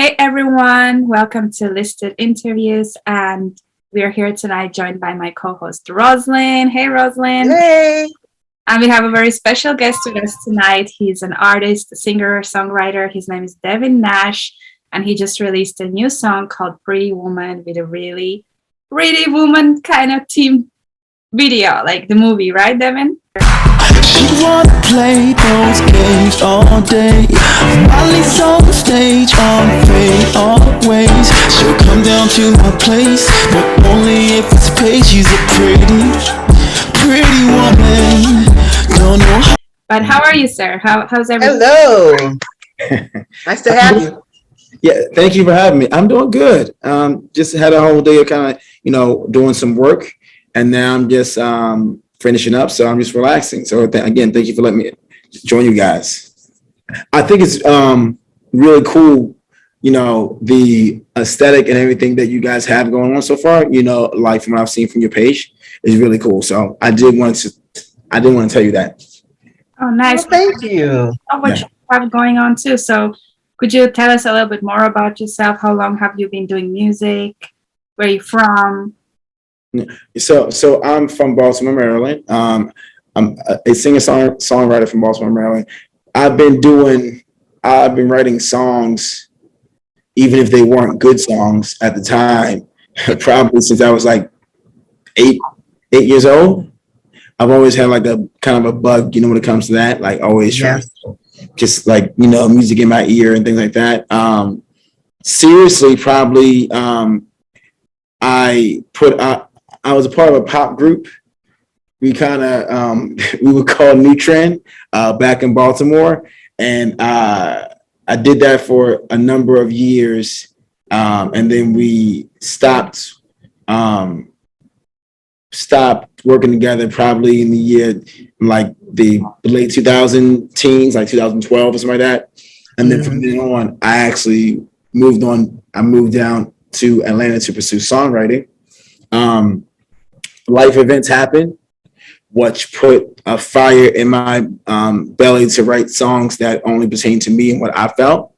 Hey everyone, welcome to Listed Interviews, and we are here tonight joined by my co-host Roslyn. Hey Roslyn. Hey. And we have a very special guest with us tonight. He's an artist, a singer, songwriter. His name is Devin Nash, and he just released a new song called Pretty Woman with a really pretty woman kind of theme video, like the movie, right, Devin? She wanna play those games all day. Molly's on the stage, on fade always. She'll come down to my place, but only if it's paid. She's a pretty woman. Don't know how. But how are you, sir? How's everything? Hello. Nice to have you. Yeah, thank you for having me. I'm doing good. Just had a whole day of kind of, doing some work, and now I'm just finishing up. So I'm just relaxing. So again, thank you for letting me join you guys. I think it's really cool, the aesthetic and everything that you guys have going on so far. Like from what I've seen from your page is really cool. So I did want to tell you that. Oh, nice. Well, thank you. What you have going on too. So could you tell us a little bit more about yourself? How long have you been doing music? Where are you from? So I'm from Baltimore, Maryland. I'm a singer-songwriter from Baltimore, Maryland. I've been writing songs, even if they weren't good songs at the time, probably since I was like eight years old. I've always had like a kind of a bug, when it comes to that, like always trying to just like, music in my ear and things like that. Seriously, probably I was a part of a pop group. We kind of we were called New Trend back in Baltimore, and I did that for a number of years, and then we stopped working together probably in the year like the late 2000 teens, like 2012 or something like that. And then from then on, I actually moved on. I moved down to Atlanta to pursue songwriting. Life events happened, which put a fire in my belly to write songs that only pertain to me and what I felt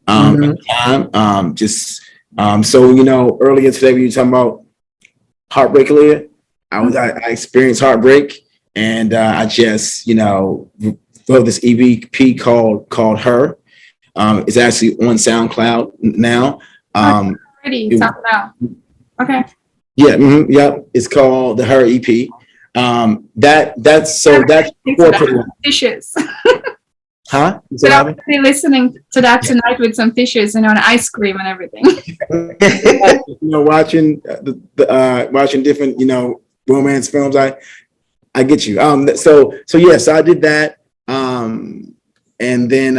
at the time. So earlier today we were talking about Heartbreak earlier. I experienced heartbreak, and I just wrote this EP called Her. It's actually on Soundcloud now. Ready? Talk now. Okay. Yeah, yeah. It's called the Her EP. That's Fishes. Huh? So I'll be listening to that tonight with some fishes and ice cream and everything. Watching watching different romance films. I get you. So I did that. And then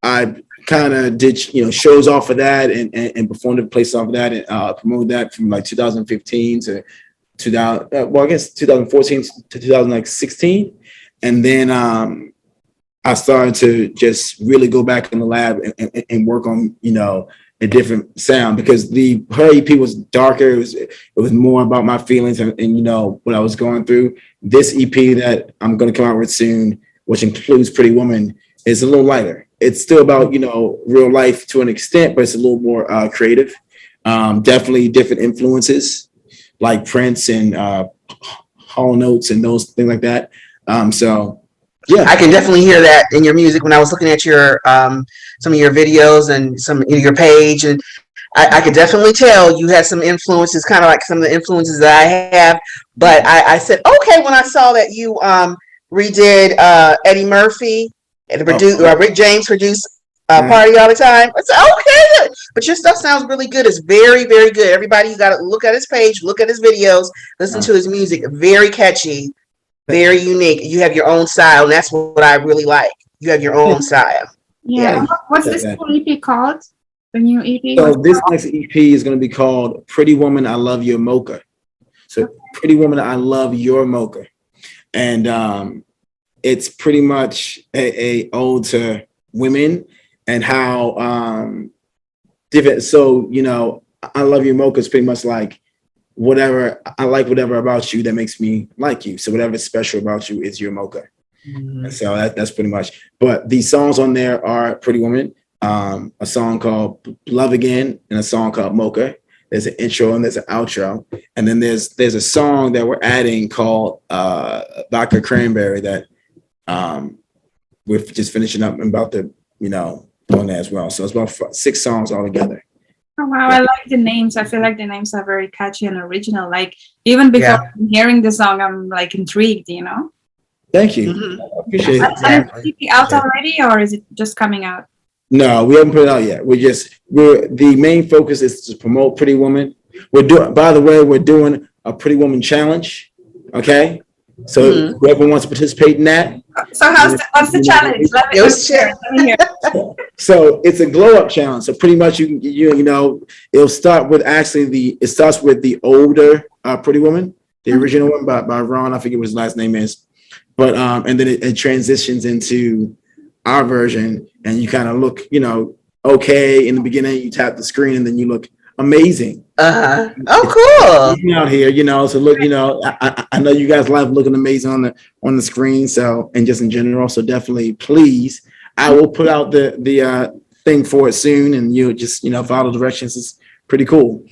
I kind of did shows off of that and performed at places off of that and promoted that from like 2015 to 2014 to 2016, and then I started to just really go back in the lab and work on a different sound, because the Her EP was darker. It was more about my feelings and what I was going through. This EP that I'm going to come out with soon, which includes Pretty Woman, is a little lighter. It's still about real life to an extent, but it's a little more creative. Definitely different influences like Prince and Hall Notes and those things like that. So yeah, I can definitely hear that in your music. When I was looking at your some of your videos and some of your page, and I could definitely tell you had some influences, kind of like some of the influences that I have. But I said, okay, when I saw that you redid Eddie Murphy and Rick James produced Party All the Time, I said, okay, but your stuff sounds really good. It's very, very good. Everybody, you got to look at his page, look at his videos, listen to his music. Very catchy, very unique. You have your own style, and that's what I really like. You have your own style. Yeah. What's this EP called? The new EP? So this next EP is going to be called Pretty Woman, I Love Your Mocha. So Pretty Woman, I Love Your Mocha. And it's pretty much a ode to women and how different. So, I Love Your Mocha is pretty much like whatever about you that makes me like you. So whatever's special about you is your mocha. And so that's pretty much. But the songs on there are Pretty Woman, a song called Love Again, and a song called Mocha. There's an intro and there's an outro. And then there's a song that we're adding called Vodka Cranberry that we're just finishing up and about to, doing that as well. So it's about 6 songs altogether. Oh, wow, I like the names. I feel like the names are very catchy and original. Like, even before hearing the song, I'm like intrigued, Thank you. Mm-hmm. I appreciate it. Is it out already, or is it just coming out? No, we haven't put it out yet. The main focus is to promote Pretty Woman. We're doing a Pretty Woman challenge. Okay. So whoever wants to participate in that. So what's the challenge? Let me hear. So it's a glow up challenge. So pretty much it'll start with it starts with the older Pretty Woman, the original one by Ron. I forget what his last name is. But and then it transitions into our version, and you kind of look, okay in the beginning. You tap the screen, and then you look amazing. Oh, cool! Out here, so look, I know you guys love looking amazing on the screen. So, and just in general, so definitely, please, I will put out the thing for it soon, and you just follow directions. It's pretty cool.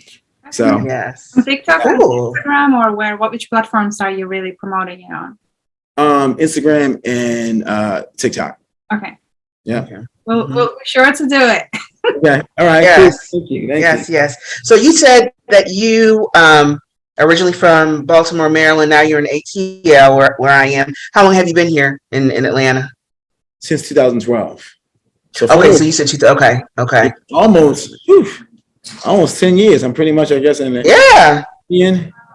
So yes, TikTok, cool. Instagram, or which platforms are you really promoting it on? Instagram and TikTok. Okay. Yeah. Okay. We'll be sure to do it. Okay. All right. Yes. Cool. Thank you. Yes. So you said that you originally from Baltimore, Maryland. Now you're in ATL, where I am. How long have you been here in Atlanta? Since 2012. So you said okay. Almost 10 years. I'm pretty much, I guess, in it. Yeah.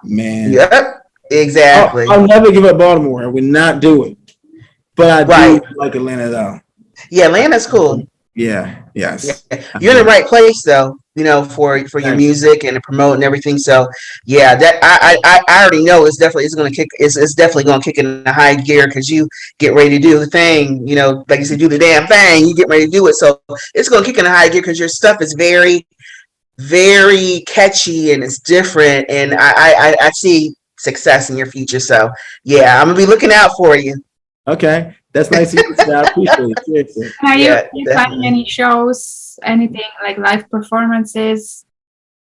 Man. Yep. Exactly. I'll never give up Baltimore. I would not do it. But I do like Atlanta, though. Yeah, Atlanta's cool. Yeah. Yes. Yeah. You're in the right place, though. For your music and to promote and everything. So yeah, that I already know it's definitely gonna kick in a high gear because you get ready to do the thing. Like you said, do the damn thing. You get ready to do it. So it's gonna kick in a high gear because your stuff is very, very catchy and it's different. And I see success in your future. So yeah, I'm gonna be looking out for you. Okay, that's nice. I appreciate it. Are you planning any shows, anything like live performances?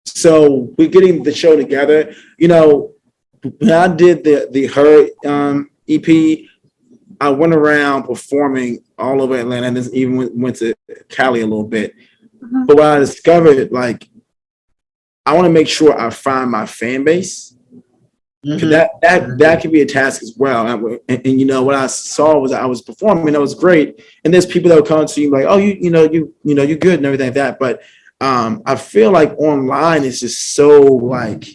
So we're getting the show together. When I did the Her EP, I went around performing all over Atlanta, and even went to Cali a little bit. Mm-hmm. But what I discovered, like, I want to make sure I find my fan base. Mm-hmm. That can be a task as well. And what I saw was I was performing, that was great. And there's people that would come to you like, oh, you're good and everything like that. But I feel like online is just so like,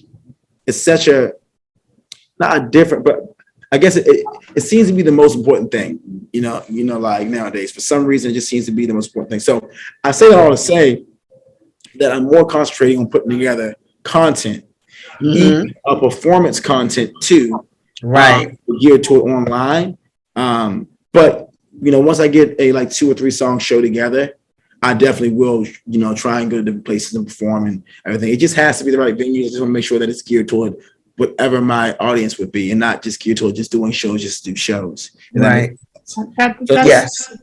it's such a, not a different, but I guess it seems to be the most important thing, like nowadays. For some reason, it just seems to be the most important thing. So I say that all to say that I'm more concentrating on putting together content. Mm-hmm. A performance content too, right? Geared toward online. But once I get a like 2 or 3 song show together, I definitely will, try and go to different places and perform and everything. It just has to be the right venue. I just want to make sure that it's geared toward whatever my audience would be, and not just geared toward just doing shows, just to do shows. Right. Yes.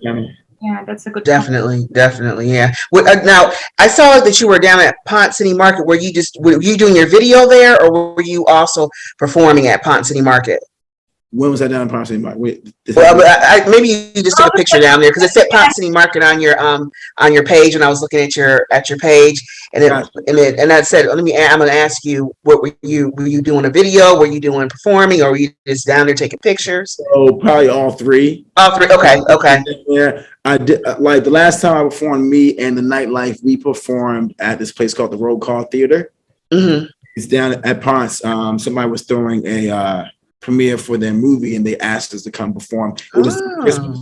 Yeah, that's a good definitely, yeah. Now, I saw that you were down at Pont City Market. Were you doing your video there, or were you also performing at Pont City Market? When was I down in Pont City Market? Maybe you just took a picture down there because it said Pont City Market on your page, and I was looking at your page, and I said, I'm going to ask you, what were you doing a video? Were you doing performing, or were you just down there taking pictures? So probably all three. Okay. Yeah, I did. Like the last time I performed, me and the Nightlife, we performed at this place called the Roll Call Theater. Mm-hmm. It's down at Ponce. Somebody was throwing a premiere for their movie, and they asked us to come perform. It was Christmas,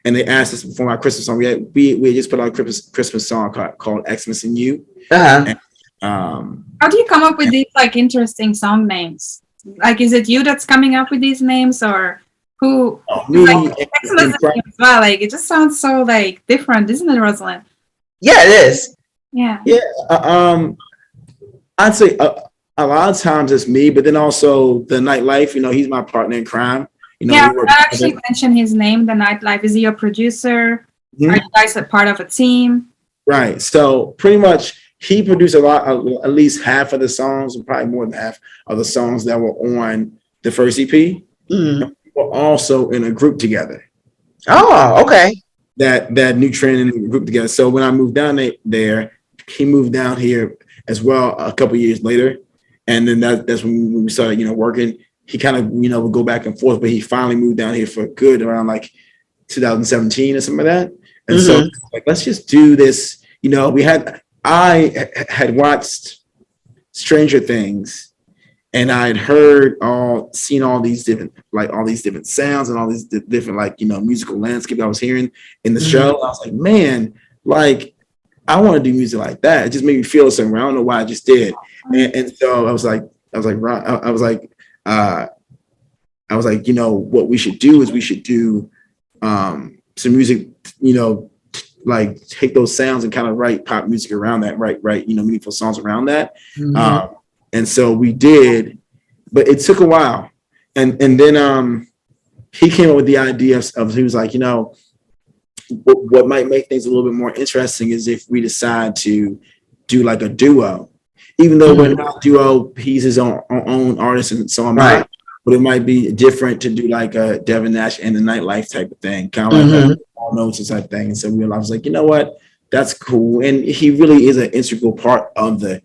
and they asked us to perform our Christmas song. We just put out a Christmas song called Xmas and You. Uh-huh. And, how do you come up with these like interesting song names? Like, is it you that's coming up with these names, or who? Me Xmas as well. Like, it just sounds so like different, isn't it, Rosalind? Yeah, it is. Yeah. Yeah. I'd say a lot of times it's me, but then also the Nightlife. He's my partner in crime. I actually mentioned his name. The Nightlife. Is he your producer? Mm-hmm. Are you guys a part of a team? Right. So pretty much he produced a lot, at least half of the songs, and probably more than half of the songs that were on the first EP. Mm. We're also in a group together. Oh, okay. That new training group together. So when I moved down there, he moved down here as well a couple years later, and then that's when we started, working. He kind of, would go back and forth, but he finally moved down here for good around like 2017 or something like that. And so like, let's just do this. I had watched Stranger Things, and I had seen all these different sounds and all these different musical landscape I was hearing in the show. I was like, man, like I want to do music like that. It just made me feel something. I don't know why I just did. And so I was like, what we should do is we should do some music, like take those sounds and kind of write pop music around that, write meaningful songs around that. And so we did, but it took a while. And then he came up with the idea of he was like, what might make things a little bit more interesting is if we decide to do like a duo, even though we're not a duo, he's his own artist and so am I. But it might be different to do like a Devin Nash and the Nightlife type of thing, kind of like all notes type thing. And so I was like, you know what, that's cool. And he really is an integral part of the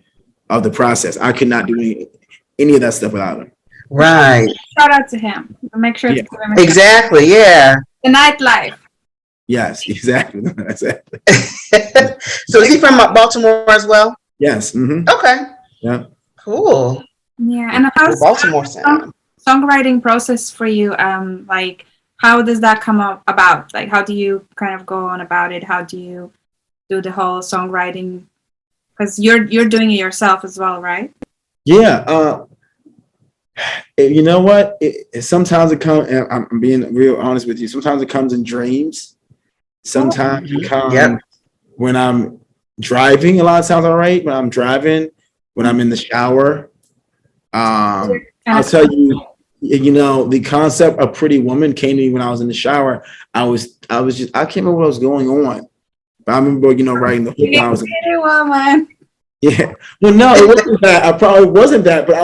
process. I could not do any of that stuff without him. Right. Shout out to him. Make sure to give him exactly. Yeah. The Nightlife. Yes, exactly. Exactly. So is he from Baltimore as well? Yes. Mm-hmm. Okay. Yeah. Cool. Yeah. And how's Baltimore sound? Songwriting process for you? Like, how does that come about? Like, how do you kind of go on about it? How do you do the whole songwriting? Because you're doing it yourself as well, right? Yeah. You know what? Sometimes it comes. I'm being real honest with you. Sometimes it comes in dreams. Sometimes it comes when I'm driving. A lot of times, all right. When I'm driving, when I'm in the shower. I'll tell you. The concept of Pretty Woman came to me when I was in the shower. I can't remember what was going on, but I remember, writing the hook when I was Pretty Woman. Yeah. Well, no, it wasn't that. I probably wasn't that, but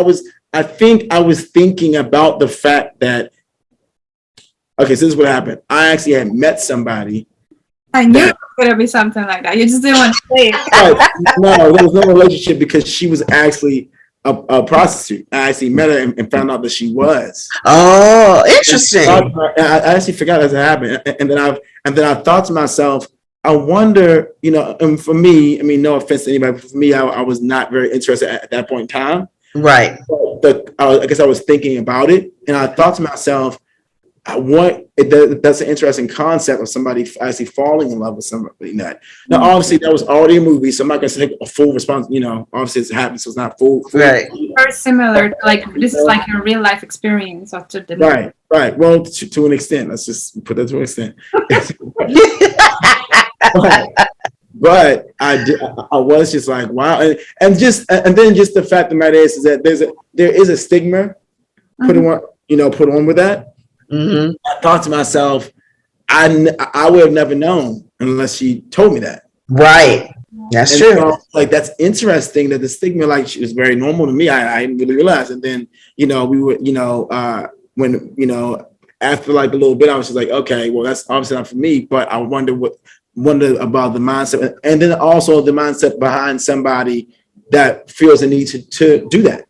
I think I was thinking about the fact that, okay, so this is what happened. I actually had met somebody. I knew it was going to be something like that. You just didn't want to say it. No, there was no relationship because she was actually a prostitute. I actually met her and found out that she was. Oh, interesting. I actually forgot that happened. And then I thought to myself, I wonder, and for me, I mean, no offense to anybody, but for me, I was not very interested at that point in time. Right. But I guess I was thinking about it, and I thought to myself, that's an interesting concept of somebody actually falling in love with somebody. Now, obviously, that was already a movie, so I'm not going to take a full response. Obviously, it's happened, so it's not full. Right. Very similar. This is like your real life experience after the movie. Right. Well, to an extent, let's just put that to an extent. But I was just like, wow, and then just the fact of the matter is that there is a stigma put on with that. Mm-hmm. I thought to myself, I would have never known unless she told me that. Right. That's true. So, like, that's interesting that the stigma, like, is very normal to me. I didn't really realize. And then, we were, when, after like a little bit, I was just like, okay, well, that's obviously not for me, but I wonder about the mindset, and then also the mindset behind somebody that feels the need to do that.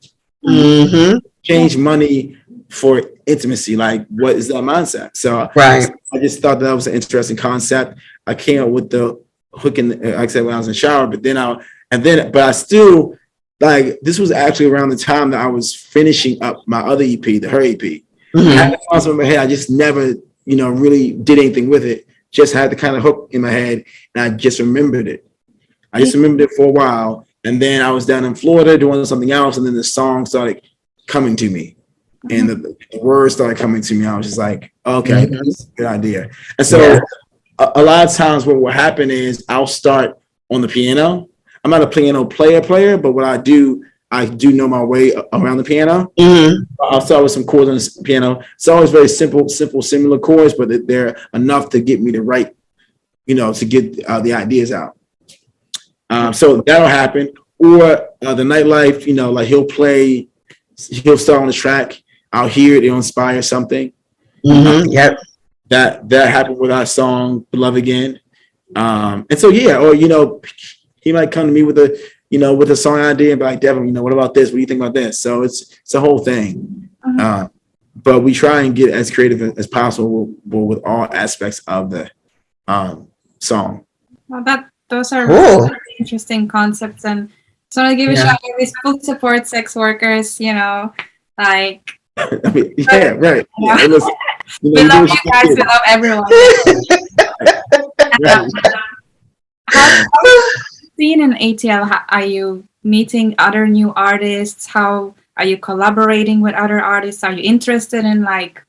Mm-hmm. Change money for intimacy. Like, what is that mindset? So right. I just thought that was an interesting concept. I came up with the hook like I said, when I was in the shower, but I still, like, this was actually around the time that I was finishing up my other EP, her EP. Mm-hmm. I had the concept in my head. I just never, really did anything with it. Just had the kind of hook in my head, and I just remembered it. I just remembered it for a while, and then I was down in Florida doing something else, and then the song started coming to me, and the words started coming to me. I was just like, okay, that's a good idea. And so a lot of times what will happen is I'll start on the piano. I'm not a piano player, but what I do know my way around the piano. Mm-hmm. I'll start with some chords on the piano. It's always very simple, similar chords, but they're enough to get me to write, to get the ideas out. So that'll happen. Or the nightlife, like he'll start on the track. I'll hear it, it'll inspire something. Yep. That happened with our song "Love Again," and so or he might come to me with a song idea and be like, Devin, what about this? What do you think about this? So it's a whole thing. But we try and get as creative as possible with all aspects of the song. Well, those are Cool. really interesting concepts, and so I want to give a shout out to these full support sex workers. Like. I mean, yeah, right. Yeah. Yeah, We love you guys. We love everyone. How seen in ATL? How, are you meeting other new artists? How are you collaborating with other artists? Are you interested in like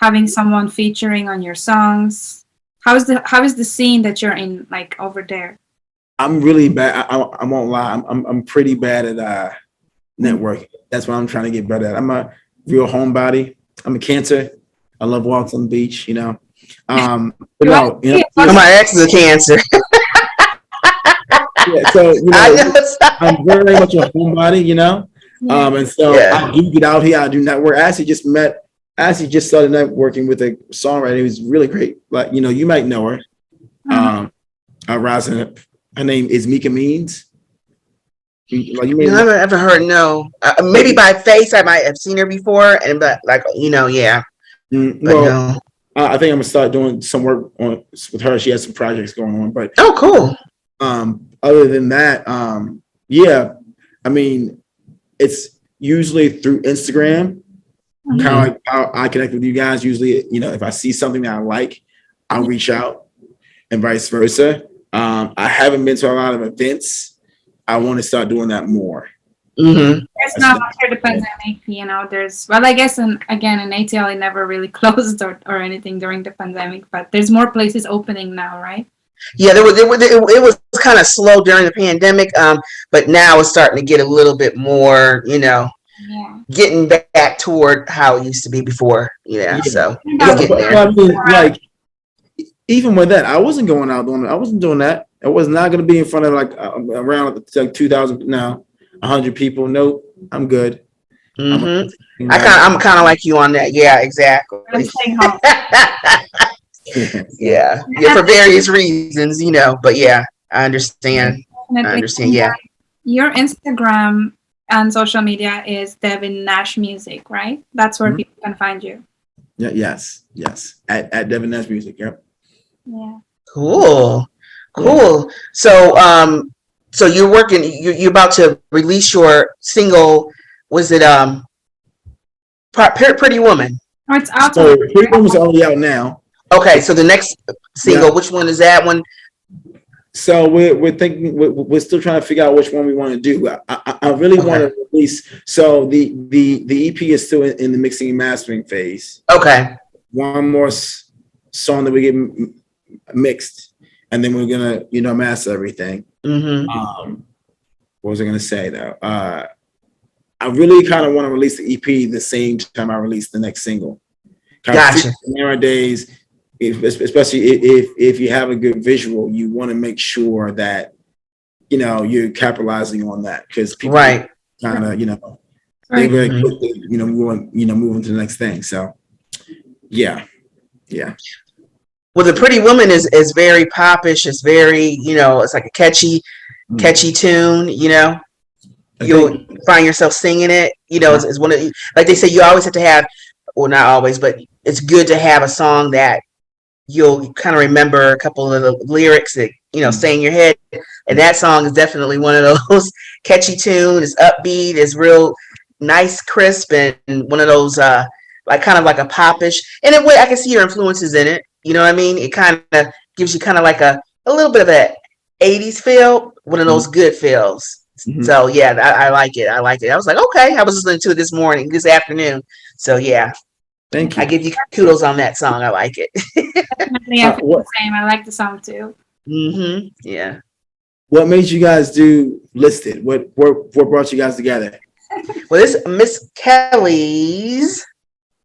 having someone featuring on your songs? How is the scene that you're in like over there? I'm really bad. I won't lie. I'm pretty bad at networking. That's what I'm trying to get better at. I'm a real homebody. I'm a Cancer. I love walks on the beach. But no, My ex is a Cancer. Yeah, so I'm very much a homebody. And so I do get out here. I do network. I actually just started networking with a songwriter who's really great. Like you might know her. Rosin. Her name is Mika Means. I've ever heard. No, maybe by face I might have seen her before, and but yeah. No. I think I'm gonna start doing some work with her. She has some projects going on, but cool. Other than that, I mean, it's usually through Instagram. Kind of like how I connect with you guys. Usually, if I see something that I like, I'll reach out, and vice versa. I haven't been to a lot of events. I want to start doing that more. There's not after the pandemic, there's, well, I guess, again, in ATL, it never really closed or anything during the pandemic, but there's more places opening now, right? Yeah, it was kind of slow during the pandemic, but now it's starting to get a little bit more, getting back toward how it used to be before. So it's getting there. I mean, like, even with that, I wasn't going out doing it. I wasn't doing that. I was not going to be in front of around like 2,000 now, 100 people. Nope, I'm good. I'm kind of like you on that. Yeah, exactly. I'm staying home. yeah, for various reasons, But yeah, I understand. Yeah. Your Instagram and social media is Devin Nash Music, right? That's where people can find you. Yeah. Yes. At Devin Nash Music. Yep. Yeah. Cool. So you're working. You're about to release your single. Was it Pretty Woman? Oh, it's out. So Pretty Woman's already out now. Okay, so the next single, which one is that one? So we're thinking. We're still trying to figure out which one we want to do. I really want to release. So the EP is still in the mixing and mastering phase. Okay. One more song that we get mixed, and then we're gonna master everything. What was I gonna say though? I really kind of want to release the EP the same time I release the next single. Gotcha. Nowadays, especially if you have a good visual, you want to make sure that you're capitalizing on that, because people kind of they're very quick to moving to the next thing. So yeah. Well, the Pretty Woman is very popish. It's very it's like a catchy tune. You'll find yourself singing it. It's one of, like they say, you always have to have, well, not always, but it's good to have a song that you'll kind of remember a couple of the lyrics that stay in your head. And that song is definitely one of those catchy tunes. It's upbeat. It's real nice, crisp, and one of those like kind of like a popish. And in a way, I can see your influences in it. You know what I mean? It kind of gives you kind of like a little bit of that 80s feel, one of those good feels. So yeah, I like it. I was like, okay, I was listening to it this afternoon. So yeah. Thank you. I give you kudos on that song. I like it. Definitely, I feel the same. I like the song too. Yeah. What made you guys do Listed? What brought you guys together? Well, this is Miss Kelly's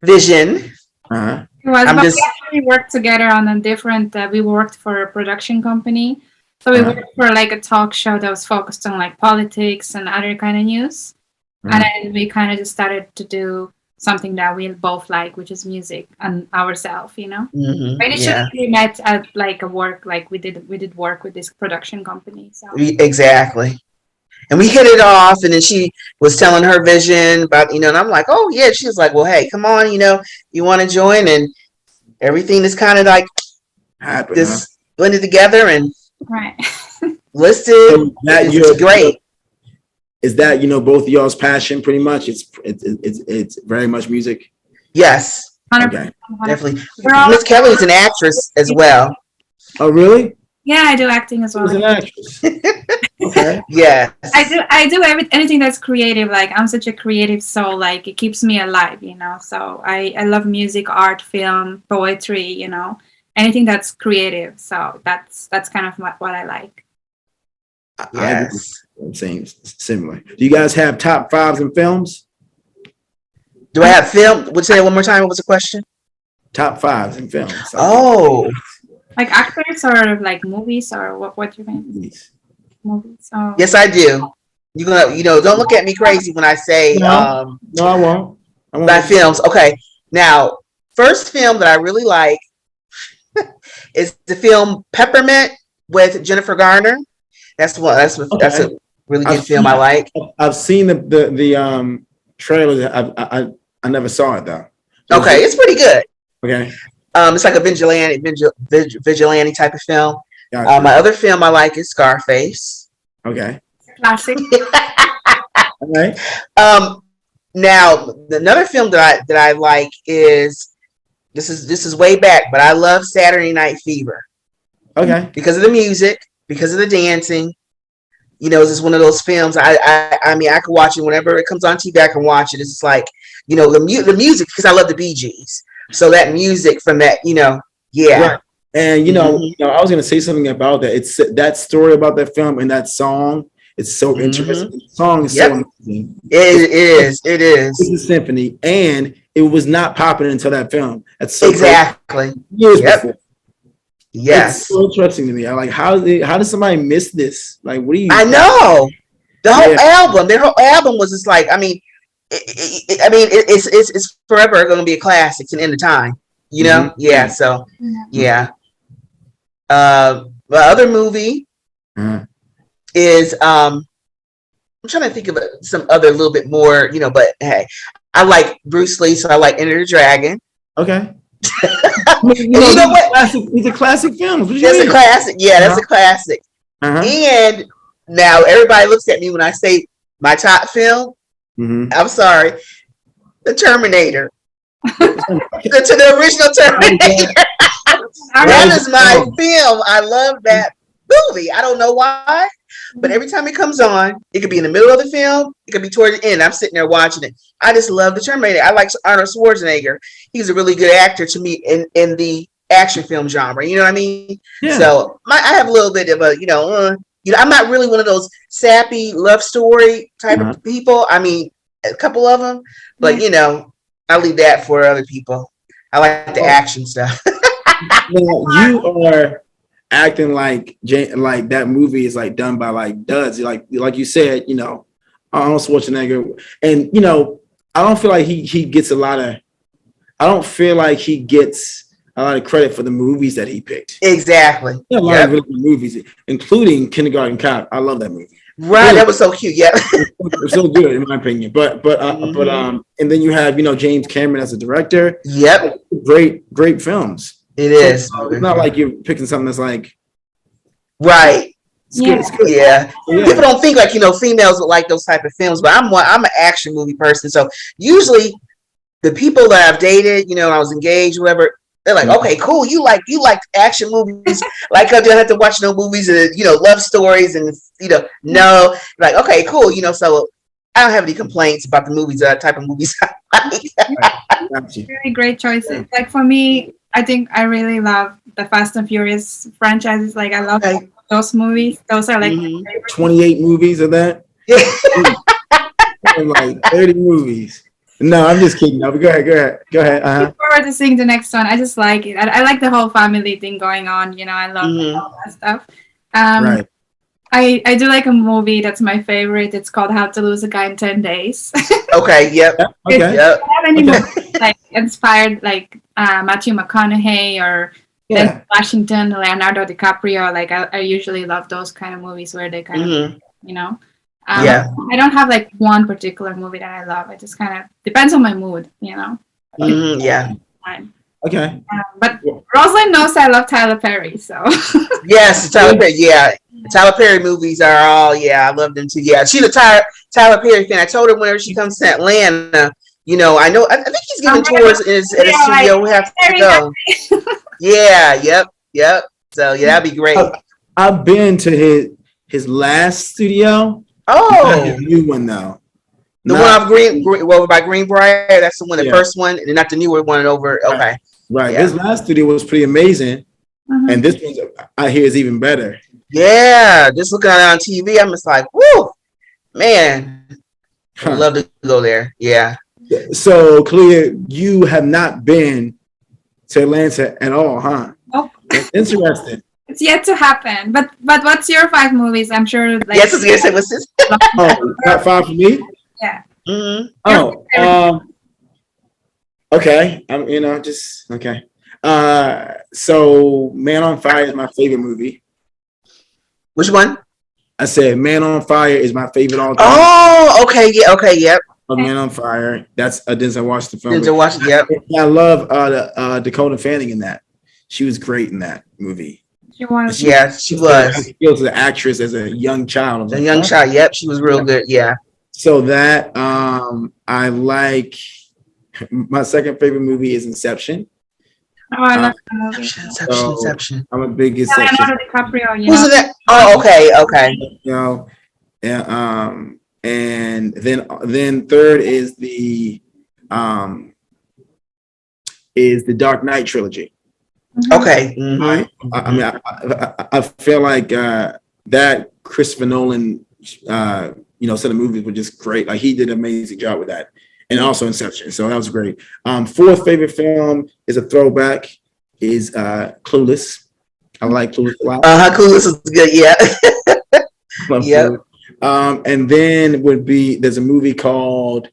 vision. It was, but we actually worked together on a different. We worked for a production company, So we worked for like a talk show that was focused on like politics and other kind of news. And then we kind of just started to do something that we both like, which is music and ourselves, you know. But initially we met at like a work, like we did work with this production company. So Exactly. And we hit it off, and then she was telling her vision about, and I'm like, oh yeah. She was like, well, hey, come on, you want to join, and everything is kind of like this blended together and listed. So it's great. Is that both of y'all's passion? Pretty much, it's very much music. Yes, 100%, okay, definitely. Miss Kelly is an actress as well. Oh, really? Yeah, I do acting as well. She's an actress. Okay. Yeah. I do anything that's creative. Like I'm such a creative soul. Like it keeps me alive, So I love music, art, film, poetry. Anything that's creative. So that's kind of what I like. Yes. I'm saying similar. Do you guys have top fives in films? Do I have film? Would you say it one more time? What was the question? Top fives in films. Oh. Like actors or like movies or what do you mean? Movies. Oh. Yes, I do. You're gonna, don't look at me crazy when I say no, I won't. By films. Okay. Now, first film that I really like is the film Peppermint with Jennifer Garner. That's a really good film I like. I've seen the trailer. I never saw it though. Okay, it's pretty good. Okay. It's like a vigilante type of film. Gotcha. My other film I like is Scarface. Okay. Classic. All right. Now another film that I like is this is way back, but I love Saturday Night Fever. Okay. Because of the music, because of the dancing. It's just one of those films. I mean, I can watch it whenever it comes on TV. I can watch it. It's like, the music, because I love the Bee Gees. So that music from that, yeah. Right. And I was gonna say something about that. It's that story about that film and that song. It's so interesting. The song is so amazing. It is. It's a symphony, and it was not popular until that film. That's so exactly years before. Yes, it's so interesting to me. I like how did somebody miss this? Like, what do you? I know the whole album. Their whole album was just like, it's forever going to be a classic and end of time. Yeah. So yeah. My other movie is I'm trying to think of some other little bit more, but hey, I like Bruce Lee, so I like Enter the Dragon. Okay. You know what? These are classic films. That's a classic. Yeah, that's a classic. And now everybody looks at me when I say my top film. I'm sorry, The Terminator. the original Terminator. That is my film. I love that movie. I don't know why, but every time it comes on, it could be in the middle of the film, it could be toward the end. I'm sitting there watching it. I just love The Terminator. I like Arnold Schwarzenegger. He's a really good actor to me in the action film genre. You know what I mean? Yeah. So I have a little bit of a, I'm not really one of those sappy love story type of people. I mean, a couple of them, but I'll leave that for other people. I like the action stuff. You are acting like that movie is like done by like duds. Like you said, Arnold Schwarzenegger, and I don't feel like he gets a lot of. I don't feel like he gets a lot of credit for the movies that he picked. Exactly. A lot of really good movies, including Kindergarten Cop. I love that movie. Right, really, that was so cute. Yeah, it's so good in my opinion. But and then you have James Cameron as a director. Yep, great films. It is. It's not like you're picking something that's like right. It's good. It's good. Yeah. People don't think like females would like those type of films, but I'm an action movie person. So usually the people that I've dated, I was engaged, whoever. They're like, okay, cool. You like action movies. Like I don't have to watch no movies and love stories and no. Like, okay, cool. So I don't have any complaints about the movies, type of movies I like. Really great choices. Like for me, I think I really love the Fast and Furious franchises. Like I love those movies. Those are like 28 movies of that. Like 30 movies. No, I'm just kidding. No, but go ahead. I look forward to seeing the next one. I just like it. I like the whole family thing going on. I love all that stuff. Right. I do like a movie that's my favorite. It's called How to Lose a Guy in 10 Days. Okay. Yep. Yeah, okay. Yep. I have any Okay. movie like inspired like Matthew McConaughey or Yeah. Washington, Leonardo DiCaprio. Like I usually love those kind of movies where they kind of, Mhm. you know. Yeah. I don't have like one particular movie that I love. It just kind of depends on my mood, you know. Yeah. Fine. Okay. But Rosalind knows I love Tyler Perry, so. Yes, Tyler Perry. Yeah, Tyler Perry movies are all. Yeah, I love them too. Yeah, she's a Tyler Perry fan. I told her whenever she comes to Atlanta, I know. I think he's giving tours at his studio. We have to go. Yeah. Yep. Yep. So yeah, that'd be great. I've been to his last studio. Not Oh, his new one though. the one off by Greenbrier. That's the one, the first one, and not the newer one over. Okay. Right. Yeah. His last studio was pretty amazing, Mhm. and this one I hear is even better. Yeah, just looking at it on TV, I'm just like, whoo, man, Huh. I'd love to go there. Yeah. So, Clea, you have not been to Atlanta at all, huh? Nope. That's interesting. It's yet to happen. But what's your 5 movies? I'm sure like Yes, I was gonna say, what's this? Oh, top 5 for me? yeah. Mm-hmm. Oh, okay. I'm, just okay. So Man on Fire is my favorite movie. Which one? I said Man on Fire is my favorite all time. Oh, okay, yeah, okay, yep. Man on Fire. That's a Denzel Washington film. Denzel Washington, yep. I love Dakota Fanning in that. She was great in that movie. Yeah, she was. She was an actress as a young child. A young child, yep, she was real good, yeah. So that I like. My second favorite movie is Inception. Oh, I love that movie. Inception. I'm a big Inception. Leonardo DiCaprio, Who's in that? Oh, okay. Yeah. And then third is the Dark Knight trilogy. Okay. Mm-hmm. I mean, I feel like that Christopher Nolan, set of movies were just great. Like he did an amazing job with that, and also Inception. So that was great. Fourth favorite film is a throwback. Is Clueless. I like Clueless a lot. Clueless is good. Yeah. Yeah. And then there's a movie called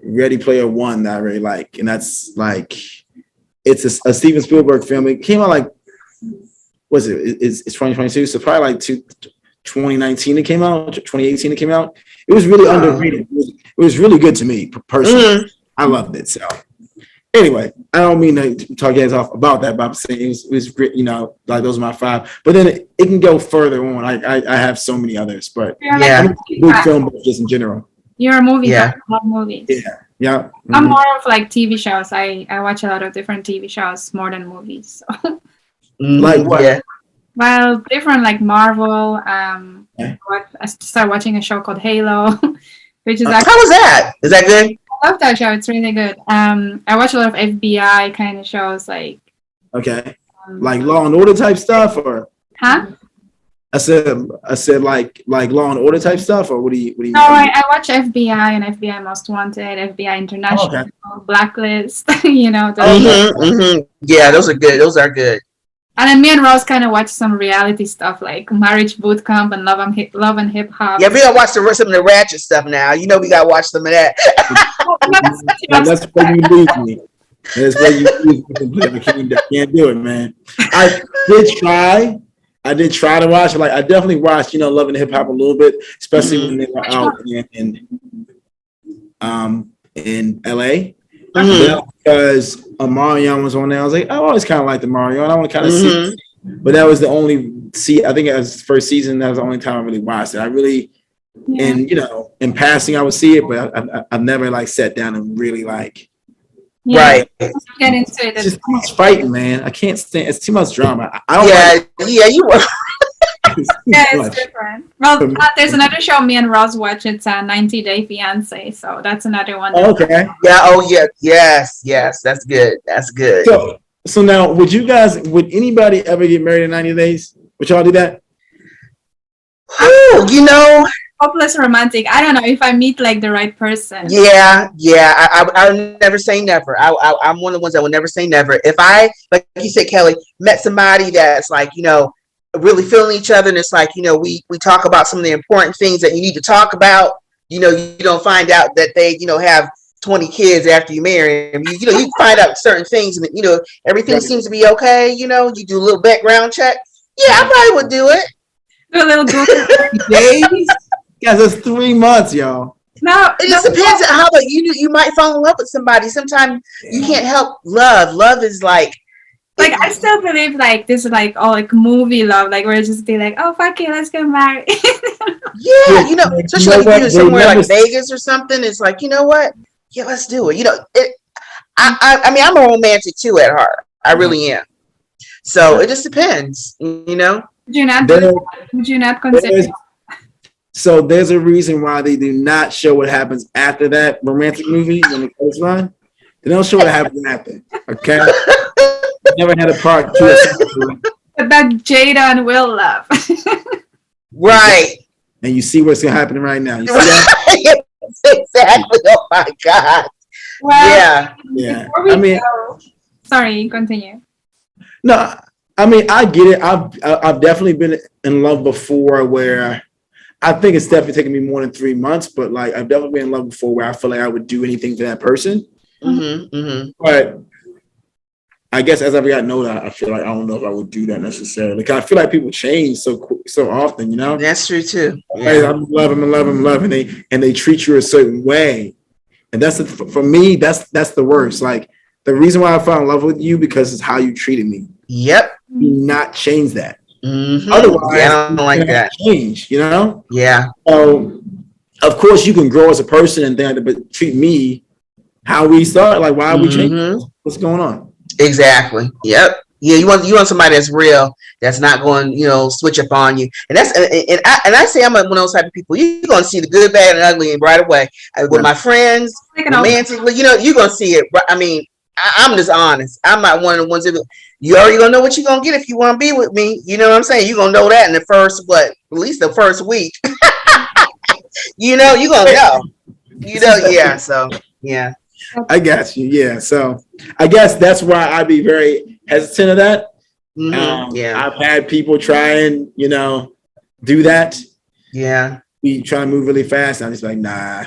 Ready Player One that I really like, and that's like it's a Steven Spielberg film. It came out like it's 2022, so probably like 2019 it came out, 2018 it came out. It was really underrated. It was really good to me personally. Mm-hmm. I loved it. So anyway, I don't mean to talk your heads off about that, but I'm saying it was great, like those are my 5. But then it can go further on. I have so many others, but yeah, I'm a big film buff just in general. You're a movie buff. I love movies. Yeah. Mm-hmm. I'm more of like TV shows. I watch a lot of different TV shows more than movies. So. Like what? Yeah. Well, different like Marvel. I started watching a show called Halo, which is actually. How was that? Is that good? I love that show. It's really good. I watch a lot of FBI kind of shows, like. Okay. Like Law and Order type stuff, or. Huh? I said like Law and Order type stuff, or what do you? No, I watch FBI and FBI Most Wanted, FBI International, Blacklist. Yeah, those are good. Those are good. And then me and Rose kind of watch some reality stuff like Marriage Boot Camp and Love and Hip Hop. Yeah, we gotta watch some of the ratchet stuff now. We gotta watch some of that. That's where you lose me. That's where you lose me. I can't do it, man. I did try to watch. Like I definitely watched, Love and Hip Hop a little bit, especially when they were out in LA. Mm-hmm. Because Omarion was on there. I was like, I always kind of like the Omarion. I want to kind of see it. But that was the only I think it was the first season. That was the only time I really watched it. I really, and in passing, I would see it, but I've never like sat down and really like. Right. Get into it. It's just too much fighting, man. I can't stand. It's too much drama. I don't. You were. It's different. Well, there's another show me and Ross watch. It's 90 Day Fiance, so that's another one. Okay. Yeah. Oh, yeah. Yes. That's good. That's good. So now, would anybody ever get married in 90 days? Would y'all do that? Hopeless romantic. I don't know if I meet like the right person. Yeah. I'll never say never. I'm one of the ones that will never say never. If I, like you said, Kelly, met somebody that's like, really feeling each other, and it's like, we talk about some of the important things that you need to talk about. You don't find out that they have 20 kids after you marry them. You find out certain things, and everything Right. seems to be okay. You do a little background check. Yeah, I probably would do it. Do a little Google. Days? Guys, that's 3 months, y'all. No, It just depends on how you might fall in love with somebody. Sometimes you can't help love. Love is like I still believe like this is like all like movie love, like where it's just be like, oh fuck it, let's get married. yeah, especially like what? if you're somewhere like Vegas or something. It's like, you know what? Yeah, let's do it. I mean, I'm a romantic too at heart. I really am. So it just depends. Would you not do There- that? Would you not consider? there's- So there's a reason why they do not show what happens after that romantic movie when it goes on. They don't show what happens after. Okay. Never had a part two. That Jada and Will love. Right. And you see what's gonna happen right now. You see that? Exactly. Oh my God. Well, Yeah. Yeah. before we I mean, go, sorry, continue. no. I mean, I get it. I've definitely been in love before, where I think it's definitely taken me more than 3 months. But like, I've definitely been in love before, where I feel like I would do anything for that person. Mm-hmm, mm-hmm. But I guess as I've gotten older, I feel like I don't know if I would do that necessarily. Like, I feel like people change so often, That's true too. Hey, Yeah. I'm in love, and they treat you a certain way, and for me, that's the worst. Like, the reason why I fell in love with you because it's how you treated me. Yep. Do not change that. Mm-hmm. Otherwise, Yeah, I don't like that. change. Yeah. So, of course, you can grow as a person and then, but treat me how we start. Like, why are we changing? Mhm. What's going on? Exactly. Yep. Yeah, you want somebody that's real, that's not going, switch up on you. And I say I'm one of those type of people. You're gonna see the good, bad, and ugly right away. With my friends, romantically, you're gonna see it. I mean, I'm just honest. I'm not one of the ones that you already gonna know what you're gonna get if you want to be with me. You know what I'm saying? You're gonna know that in the first at least the first week. You're gonna know. Yeah. So yeah. I got you. Yeah. So I guess that's why I'd be very hesitant of that. Mm-hmm. Yeah. I've had people try and, do that. Yeah. We try to move really fast. And I'm just like, nah,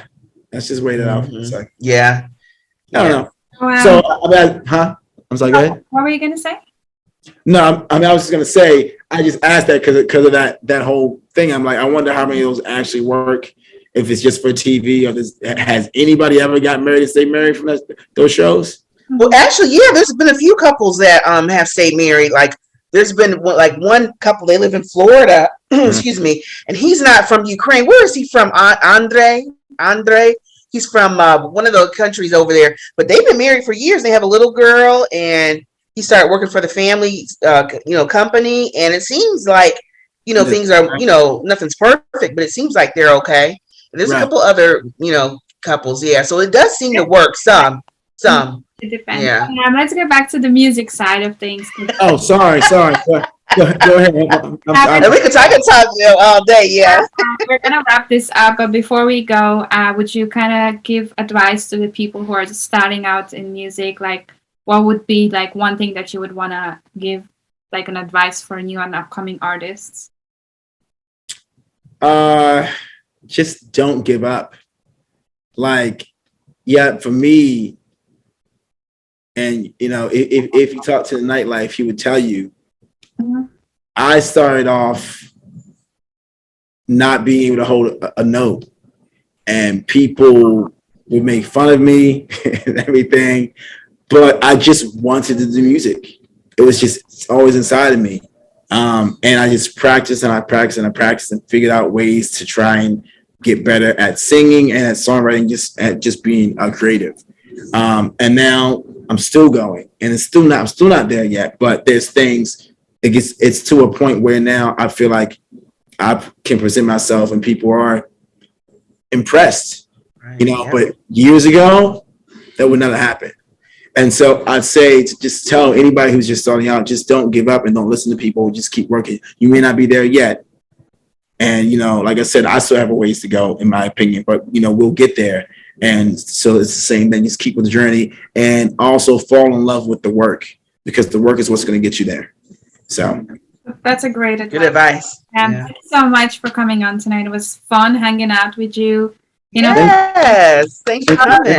let's just wait it out. Mhm. It's like, Yeah. I don't know. Wow. So, I'm sorry, go ahead. What were you gonna say? No, I was just going to say, I just asked that because of that whole thing. I'm like, I wonder how many of those actually work. If it's just for TV, or has anybody ever got married and stayed married from those shows? Well, actually, yeah, there's been a few couples that have stayed married. Like, there's been one couple. They live in Florida. Excuse me, and he's not from Ukraine. Where is he from? Andre. He's from one of the countries over there. But they've been married for years. They have a little girl, and he started working for the family, company. And it seems like, things are, nothing's perfect, but it seems like they're okay. There's a couple other, couples. Yeah. So it does seem to work. Some. It depends. Yeah. Let's get back to the music side of things. Oh, sorry. Go ahead. And I can talk all day. Yeah. We're gonna wrap this up, but before we go, would you kind of give advice to the people who are just starting out in music? Like, what would be like one thing that you would want to give, like an advice for new and upcoming artists? Just don't give up. Like, yeah, for me, and if you talk to the nightlife, he would tell you, I started off not being able to hold a note, and people would make fun of me and everything, but I just wanted to do music. It was just always inside of me. And I just practiced and figured out ways to try and get better at singing and at songwriting, just being creative. And now I'm still going, and I'm still not there yet, but there's things, it's to a point where now I feel like I can present myself and people are impressed, Yeah. but years ago that would never happen. And so I'd say to just tell anybody who's just starting out, just don't give up and don't listen to people. Just keep working. You may not be there yet. And, like I said, I still have a ways to go, in my opinion, but, we'll get there. And so it's the same thing. Just keep with the journey and also fall in love with the work, because the work is what's going to get you there. So That's a great advice. Good advice. Thank you so much for coming on tonight. It was fun hanging out with you. You know, Yes. Thanks for coming.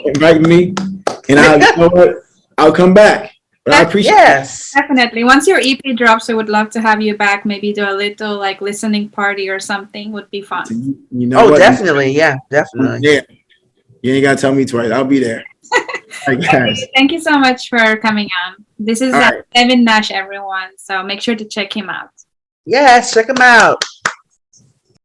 Invite me, and you know what? I'll come back. But I appreciate it. Yes. definitely. Once your EP drops, I would love to have you back. Maybe do a little like listening party or something. Would be fun. You know what? Definitely. Yeah, definitely. Yeah. You ain't gotta tell me twice. I'll be there. All right, guys. Thank you so much for coming on. This is All right. Devin Nash, everyone. So make sure to check him out. Yes, check them out.